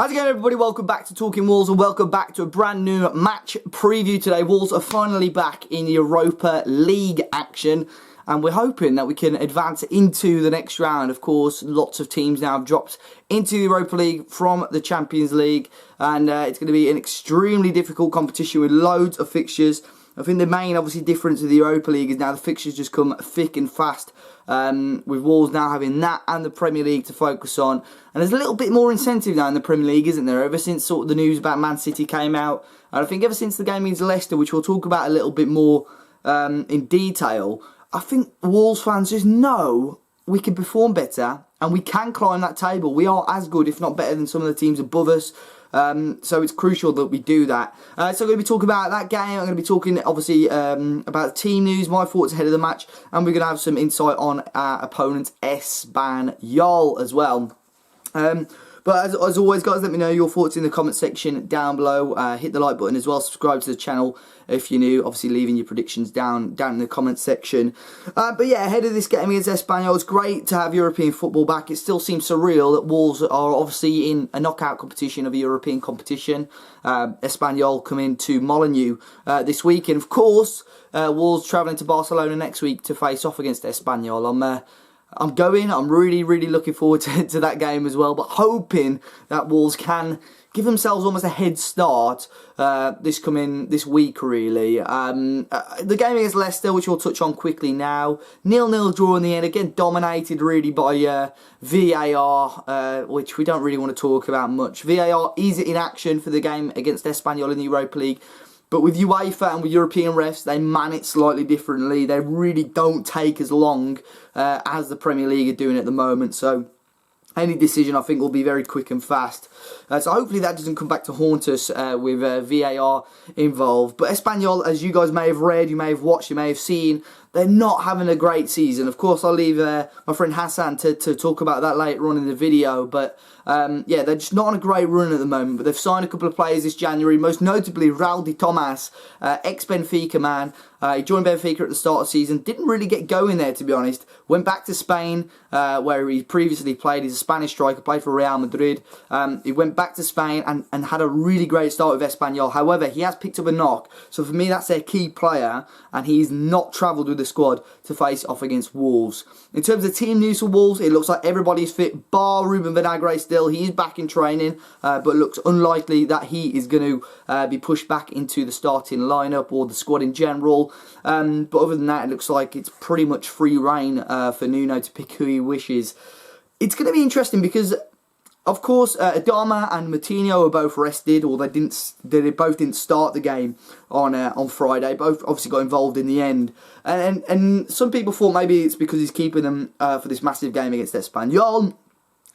How's it going, everybody? Welcome back to Talking Wolves and welcome back to a brand new match preview today. Wolves are finally back in the Europa League action and we're hoping that we can advance into the next round. Of course, lots of teams now have dropped into the Europa League from the Champions League and it's going to be an extremely difficult competition with loads of fixtures. I think the main, obviously, difference with the Europa League is now the fixtures just come thick and fast, with Wolves now having that and the Premier League to focus on. And there's a little bit more incentive now in the Premier League, isn't there? Ever since sort of the news about Man City came out, and I think ever since the game against Leicester, which we'll talk about a little bit more in detail, I think Wolves fans just know we can perform better and we can climb that table. We are as good, if not better, than some of the teams above us. So it's crucial that we do that. So I'm going to be talking about that game. I'm going to be talking, obviously, about team news, my thoughts ahead of the match, and we're going to have some insight on our opponent, Espanyol, as well. But as always, guys, let me know your thoughts in the comment section down below. Hit the like button as well. Subscribe to the channel if you're new. Obviously, leaving your predictions down in the comment section. But yeah, ahead of this game against Espanyol, it's great to have European football back. It still seems surreal that Wolves are obviously in a knockout competition of a European competition. Espanyol come into Molineux this week. And of course, Wolves travelling to Barcelona next week to face off against Espanyol. I'm really looking forward to that game as well, but hoping that Wolves can give themselves almost a head start this week, really. The game against Leicester, which we'll touch on quickly now, 0-0 draw in the end, again dominated really by VAR, which we don't really want to talk about much. VAR is in action for the game against Espanyol in the Europa League. But with UEFA and with European refs, they man it slightly differently. They really don't take as long as the Premier League are doing at the moment. So any decision, I think, will be very quick and fast. So hopefully that doesn't come back to haunt us with VAR involved. But Espanyol, as you guys may have read, you may have watched, you may have seen, they're not having a great season. Of course, I'll leave my friend Hassan to talk about that later on in the video. But yeah, they're just not on a great run at the moment. But they've signed a couple of players this January, most notably Raul de Tomas, ex-Benfica man. He joined Benfica at the start of the season. Didn't really get going there, to be honest. Went back to Spain, where he previously played. He's a Spanish striker, played for Real Madrid. He went back to Spain and had a really great start with Espanyol. However, he has picked up a knock. So for me, that's their key player. And he's not travelled with the squad to face off against Wolves. In terms of team news for Wolves, it looks like everybody's fit, bar Ruben Vinagre still. He's back in training, but looks unlikely that he is going to be pushed back into the starting lineup or the squad in general. But other than that, it looks like it's pretty much free reign for Nuno to pick who he wishes. It's going to be interesting because, of course, Adama and Moutinho are both rested, or they both didn't start the game on Friday. Both obviously got involved in the end, and some people thought maybe it's because he's keeping them for this massive game against Espanyol.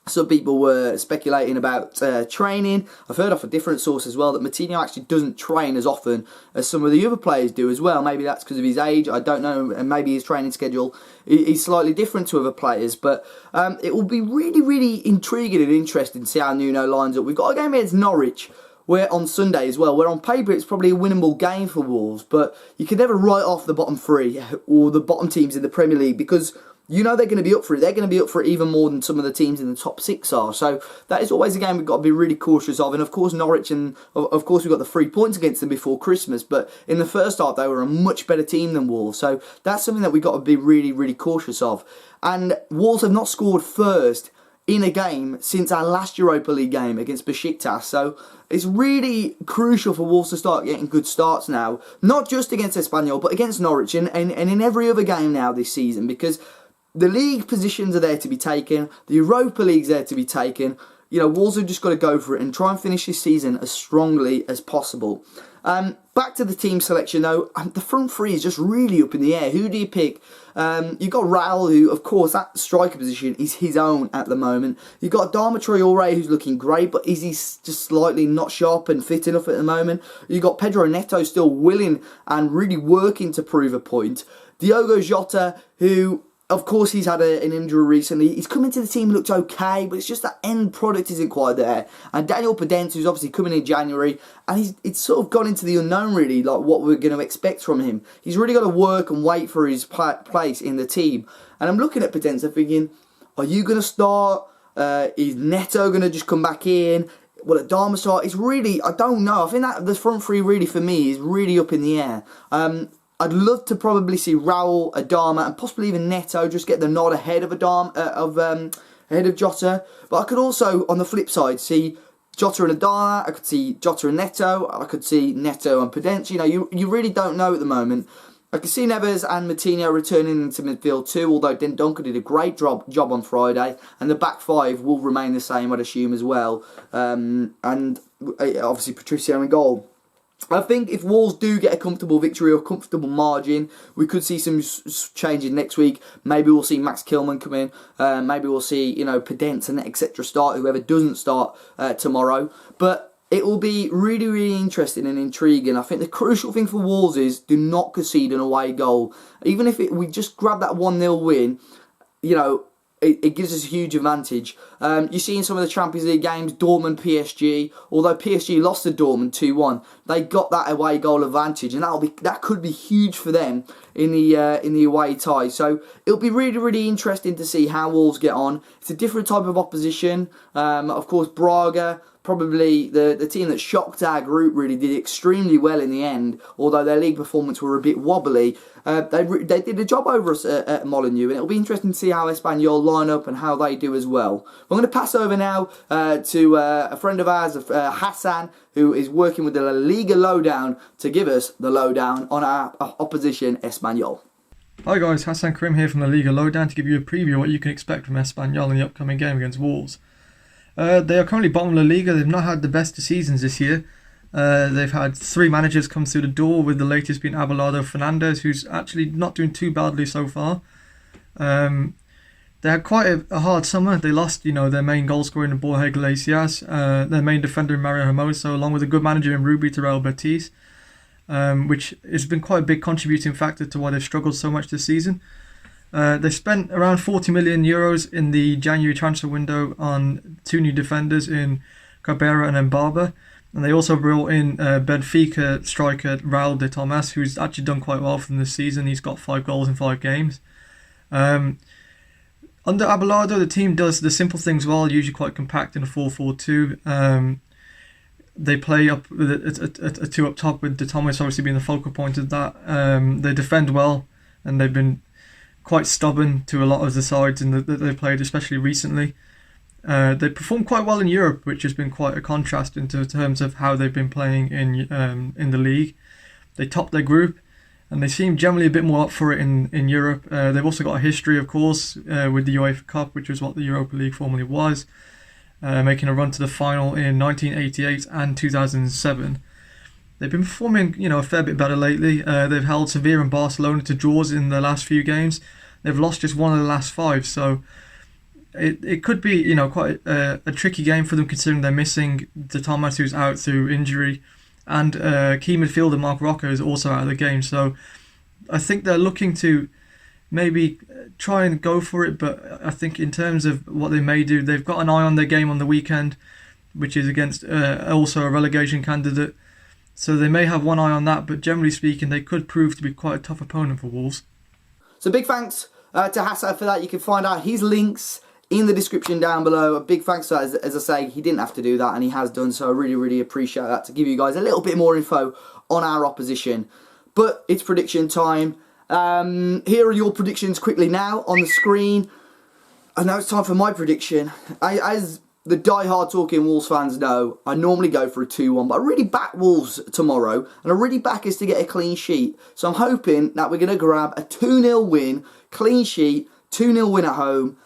Some people were speculating about training. I've heard off a different source as well that Moutinho actually doesn't train as often as some of the other players do as well. Maybe that's because of his age, I don't know, and maybe his training schedule is slightly different to other players. But it will be really intriguing and interesting to see how Nuno lines up. We've got a game against Norwich on Sunday as well, where on paper it's probably a winnable game for Wolves, but you can never write off the bottom three or the bottom teams in the Premier League because you know they're going to be up for it. They're going to be up for it even more than some of the teams in the top six are. So that is always a game we've got to be really cautious of. And of course Norwich, and of course we've got the 3 points against them before Christmas. But in the first half they were a much better team than Wolves. So that's something that we've got to be really cautious of. And Wolves have not scored first in a game since our last Europa League game against Besiktas. So it's really crucial for Wolves to start getting good starts now. Not just against Espanyol, but against Norwich and in every other game now this season, because the league positions are there to be taken. The Europa League's there to be taken. You know, Wolves have just got to go for it and try and finish this season as strongly as possible. Back to the team selection though, the front three is just really up in the air. Who do you pick? You've got Raul, who, of course, that striker position is his own at the moment. You've got Adama Traore, who's looking great, but is he just slightly not sharp and fit enough at the moment? You've got Pedro Neto still willing and really working to prove a point. Diogo Jota, who, of course, he's had an injury recently. He's come into the team, looked okay, but it's just that end product isn't quite there. And Daniel Podence, who's obviously coming in January, and it's sort of gone into the unknown, really, like what we're going to expect from him. He's really got to work and wait for his place in the team. And I'm looking at Podence, I'm thinking, are you going to start? Is Neto going to just come back in? Well, at Darmstadt, it's really, I don't know. I think that the front three really, for me, is really up in the air. I'd love to probably see Raul, Adama, and possibly even Neto just get the nod ahead of ahead of Jota. But I could also, on the flip side, see Jota and Adama. I could see Jota and Neto. I could see Neto and Podence. You know, you really don't know at the moment. I can see Neves and Matinho returning into midfield too, although Duncan did a great job on Friday, and the back five will remain the same, I'd assume, as well. And obviously Patricio in goal. I think if Wolves do get a comfortable victory or comfortable margin, we could see some changes next week. Maybe we'll see Max Kilman come in. Maybe we'll see, Podence and etc. start, whoever doesn't start tomorrow. But it will be really, really interesting and intriguing. I think the crucial thing for Wolves is do not concede an away goal. Even if we just grab that 1-0 win, it gives us a huge advantage. You see in some of the Champions League games, Dortmund, PSG, although PSG lost to Dortmund 2-1, they got that away goal advantage, and that could be huge for them in the away tie. So it'll be really, really interesting to see how Wolves get on. It's a different type of opposition. Of course, Braga, probably the team that shocked our group, really did extremely well in the end, although their league performance were a bit wobbly. They did a job over us at Molineux, and it'll be interesting to see how Espanyol line up and how they do as well. I'm going to pass over now to a friend of ours, Hassan, who is working with the Liga Lowdown to give us the lowdown on our opposition, Espanyol. Hi guys, Hassan Karim here from the Liga Lowdown to give you a preview of what you can expect from Espanyol in the upcoming game against Wolves. They are currently bottom of La Liga. They've not had the best of seasons this year. They've had 3 managers come through the door, with the latest being Abelardo Fernandez, who's actually not doing too badly so far. They had quite a hard summer. They lost, their main goal scorer in Borja Iglesias, their main defender in Mario Hermoso, along with a good manager in Rubi Terrell Betis, which has been quite a big contributing factor to why they've struggled so much this season. They spent around 40 million euros in the January transfer window on 2 new defenders in Cabrera and Mbarba. And they also brought in Benfica striker Raul de Tomas, who's actually done quite well for them this season. He's got 5 goals in 5 games. Under Abelardo, the team does the simple things well, usually quite compact in a 4-4-2. They play up with a 2 up top, with de Tomas obviously being the focal point of that. They defend well, and they've been quite stubborn to a lot of the sides that they played, especially recently. They performed quite well in Europe, which has been quite a contrast in terms of how they've been playing in the league. They topped their group, and they seem generally a bit more up for it in Europe. They've also got a history, of course, with the UEFA Cup, which was what the Europa League formerly was, making a run to the final in 1988 and 2007. They've been performing, a fair bit better lately. They've held Sevilla and Barcelona to draws in the last few games. They've lost just 1 of the last 5, so it could be, quite a tricky game for them, considering they're missing de Tomas, who's out through injury, and key midfielder Marc Rocco is also out of the game. So I think they're looking to maybe try and go for it, but I think in terms of what they may do, they've got an eye on their game on the weekend, which is against also a relegation candidate. So they may have one eye on that, but generally speaking, they could prove to be quite a tough opponent for Wolves. So big thanks to Hassan for that. You can find out his links in the description down below. A big thanks to that. As I say, he didn't have to do that, and he has done, so I really, really appreciate that, to give you guys a little bit more info on our opposition. But it's prediction time. Here are your predictions quickly now on the screen. And now it's time for my prediction. As the die-hard talking Wolves fans know, I normally go for a 2-1, but I really back Wolves tomorrow, and I really back us to get a clean sheet. So I'm hoping that we're going to grab a 2-0 win, clean sheet, 2-0 win at home,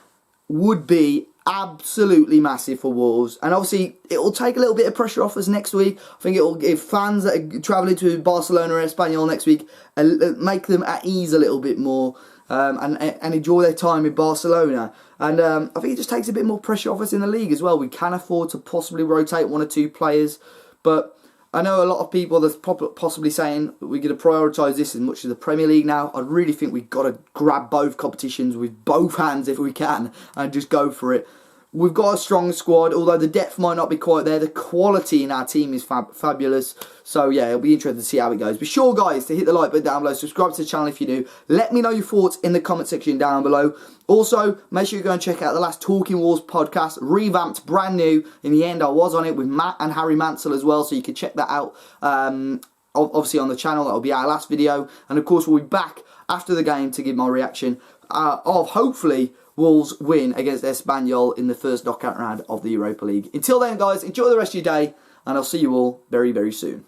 would be absolutely massive for Wolves. And obviously, it will take a little bit of pressure off us next week. I think it will give fans that are travelling to Barcelona or Espanyol next week, make them at ease a little bit more. And enjoy their time in Barcelona. And I think it just takes a bit more pressure off us in the league as well. We can afford to possibly rotate 1 or 2 players. But I know a lot of people that's possibly saying we're going to prioritise this as much as the Premier League now. I really think we've got to grab both competitions with both hands if we can and just go for it. We've got a strong squad, although the depth might not be quite there. The quality in our team is fabulous. So, yeah, it'll be interesting to see how it goes. Be sure, guys, to hit the like button down below. Subscribe to the channel if you're new. Let me know your thoughts in the comment section down below. Also, make sure you go and check out the last Talking Wolves podcast. Revamped, brand new. In the end, I was on it with Matt and Harry Mansell as well. So you can check that out, obviously, on the channel. That'll be our last video. And, of course, we'll be back after the game to give my reaction of, hopefully, Wolves win against Espanyol in the first knockout round of the Europa League. Until then, guys, enjoy the rest of your day, and I'll see you all very, very soon.